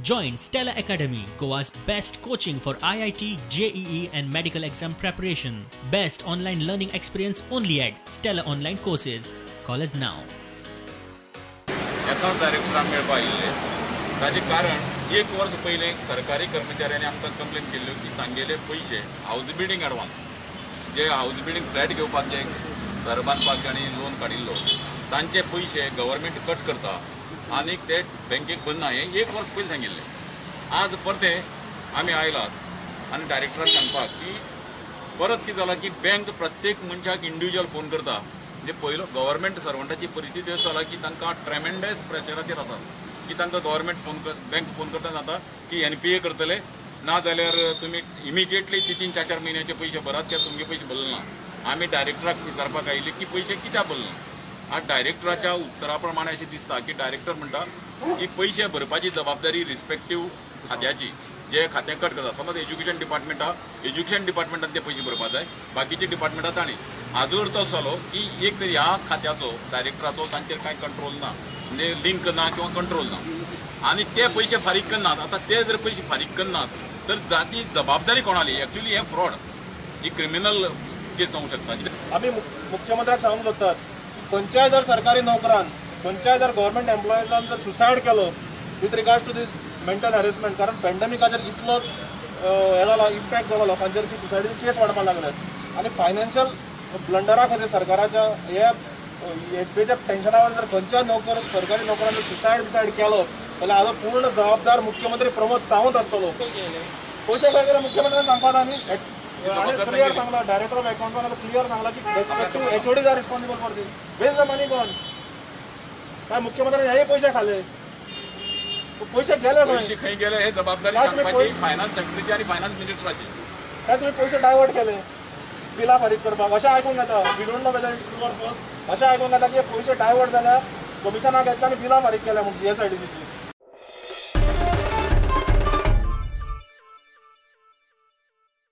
Join Stella Academy, Goa's best coaching for IIT, JEE and medical exam preparation. Best online learning experience only at Stella Online Courses. Call us now. एकाच डायरेक्टरान मेळपा आयिल्ले ताजे कारण एक वर्स पयलें सरकारी कर्मचाऱ्यांनी आमकां कंप्लेन केल्ल्यो की तांगेले पयशे हावज बिल्डींग एडवान्स जे हावज बिल्डींग फ्लॅट घेवपाक जे घर बांदपाक आनी लोन काडिल्लो तांचे पयशे गव्हर्मेंट कट करता आनी ते बँकेक भरना हें एक वर्स पयलीं सांगिल्लें. आज परते आमी आयलात आनी डायरेक्टराक सांगपाक की परत कितें जालां की बँक प्रत्येक मनशाक इंडिव्हिज्युअल फोन करता. म्हणजे पयलो गव्हर्मेंट सर्वंटाची परिस्थिती अशी जाला की तांकां ट्रेमेंडस प्रेशराचेर आसा की तांकां गव्हर्मेंट बँक फोन करता जाता की NPA करतले ना जाल्यार तुमी इमिडिएटली 3-4 म्हयन्याचे पयशे भरात कित्याक तुमगे पयशे भरले ना. आमी डायरेक्टराक विचारपाक आयिल्ले की पयशे कित्याक भरले ना. आज डायरेक्टराच्या उतरा प्रमाणे अशें दिसता की डायरेक्टर म्हणटा की पयशे भरपाची जबाबदारी रिस्पेक्टीव खात्याची जे खातें कट करता. समज एज्युकेशन डिपार्टमेंटान ते पयशे भरपा जाय, बाकीचे डिपार्टमेंटां तांणी. हाजो अर्थ असो जालो की एक तर ह्या खात्याचो डायरेक्टराचो तांचेर कांय कंट्रोल ना, म्हणजे लिंक ना किंवा कंट्रोल ना आनी ते पयशे फारीक करनात. आतां ते जर पयशे फारीक करनात तर जाती जबाबदारी कोणाली. एक्चुअली हे फ्रॉड, ही क्रिमिनल केस जावंक शकता. आमी मुख्यमंत्र्याक सांगूंक सोदतात खंयच्याय जर सरकारी नोकरान खंयच्याय जर गव्हर्मेंट एम्प्लॉयजान जर सुसायड केलो with regards to these mental harassment, कारण पॅन्डेमिकाचेर इतलो हे जाला इम्पॅक्ट जालो लोकांचेर की सुसायडीचे केस वाडपाक लागल्यात आनी फायनान्शियल ब्लंडरा खातीर सरकाराच्या हेच्या टेन्शनावर जर खंयच्याय सरकारी नोकरांनी सुसायड केलो जाल्यार हाजो पूर्ण जबाबदार मुख्यमंत्री प्रमोद सावंत आसतलो. पयशे काय केले मुख्यमंत्र्यान सांगपाक आनी क्लियर सांगला, डायरेक्टर ऑफ अकाउंट्सान क्लियर सांगला की respective HODs are responsible for these. Waste the money कोण काय मुख्यमंत्र्यान हेय पयशे खाले, पयशे गेले खंय गेले हे जबाबदारी सांगपाची फायनान्स सेक्रेटरी आणि फायनान्स मिनिस्टराची. काय तुम्ही पयशे डायवर्ट केले बिलां फारीक करपाक अशें आयकूंक येता. We don't know whether it is अशें आयकूंक येता की पयशे डायवर्ट जाल्यार कमिशनाक येता आनी बिलां फारीक केल्या म्हणून GSIDCची.